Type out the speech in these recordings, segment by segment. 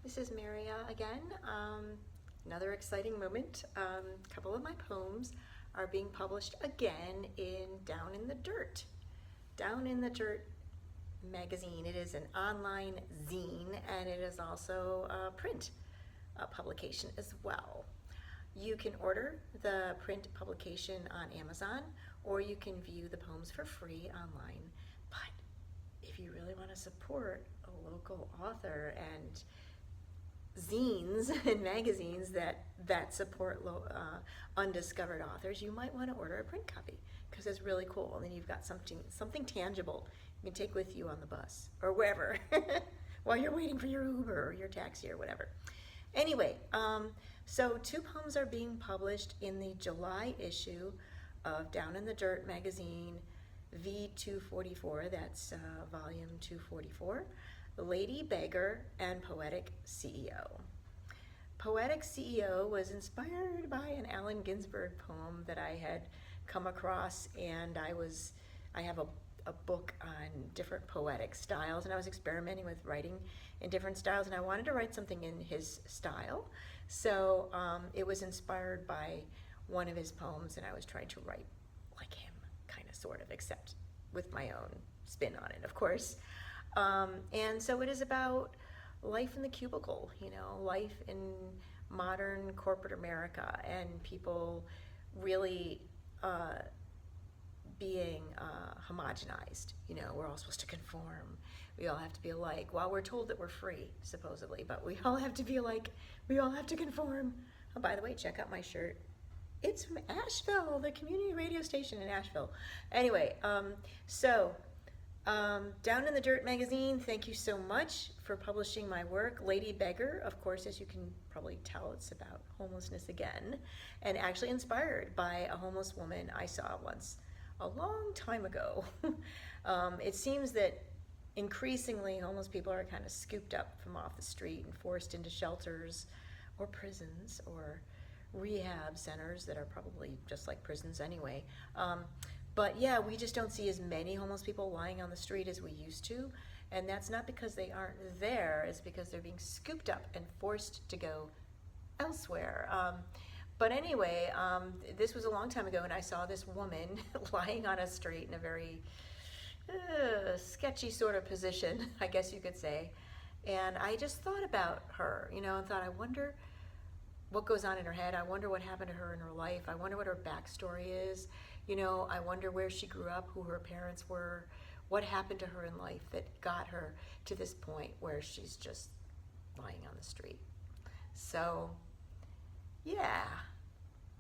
This is Maria again. Another exciting moment. A couple of my poems are being published again in Down in the Dirt. Down in the Dirt magazine. It is an online zine, and it is also a print publication as well. You can order the print publication on Amazon, or you can view the poems for free online. But if you really want to support a local author and zines and magazines that support undiscovered authors, you might want to order a print copy because it's really cool. And then you've got something tangible you can take with you on the bus or wherever while you're waiting for your Uber or your taxi or whatever. Anyway, so 2 poems are being published in the July issue of Down in the Dirt magazine, v.244, that's volume 244, Lady, Beggar, and Poetic CEO. Poetic CEO was inspired by an Alan Ginsburg poem that I had come across, and I have a book on different poetic styles, and I was experimenting with writing in different styles, and I wanted to write something in his style. So it was inspired by one of his poems, and I was trying to write like him, kind of, sort of, except with my own spin on it, of course. And so it is about life in the cubicle, life in modern corporate America, and people really being homogenized. We're all supposed to conform. We all have to be alike. Well, we're told that we're free, supposedly, but we all have to be alike. We all have to conform. Oh, by the way, check out my shirt. It's from Asheville, the community radio station in Asheville. Anyway, Down in the Dirt magazine, thank you so much for publishing my work. Lady Beggar, of course, as you can probably tell, it's about homelessness again, and actually inspired by a homeless woman I saw once a long time ago. It seems that increasingly homeless people are kind of scooped up from off the street and forced into shelters or prisons or rehab centers that are probably just like prisons anyway. But yeah, we just don't see as many homeless people lying on the street as we used to. And that's not because they aren't there, it's because they're being scooped up and forced to go elsewhere. But anyway, this was a long time ago, and I saw this woman lying on a street in a very sketchy sort of position, I guess you could say. And I just thought about her, and thought, I wonder what goes on in her head. I wonder what happened to her in her life. I wonder what her backstory is. I wonder where she grew up, who her parents were, what happened to her in life that got her to this point where she's just lying on the street. So, yeah,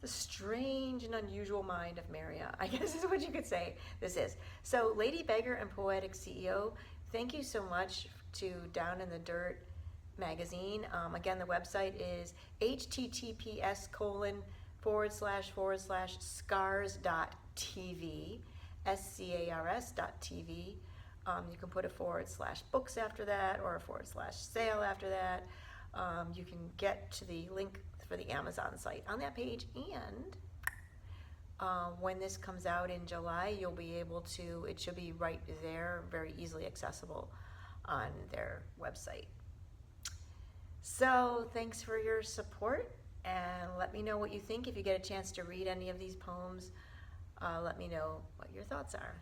the strange and unusual mind of Maria, I guess is what you could say this is. So, Lady, Beggar, and Poetic CEO, thank you so much to Down in the Dirt magazine. Again, the website is https://scars.tv, scars.tv. You can put a /books after that, or a /sale after that. You can get to the link for the Amazon site on that page, and when this comes out in July, you'll be able to, it should be right there, very easily accessible on their website. So thanks for your support, and let me know what you think. If you get a chance to read any of these poems, let me know what your thoughts are.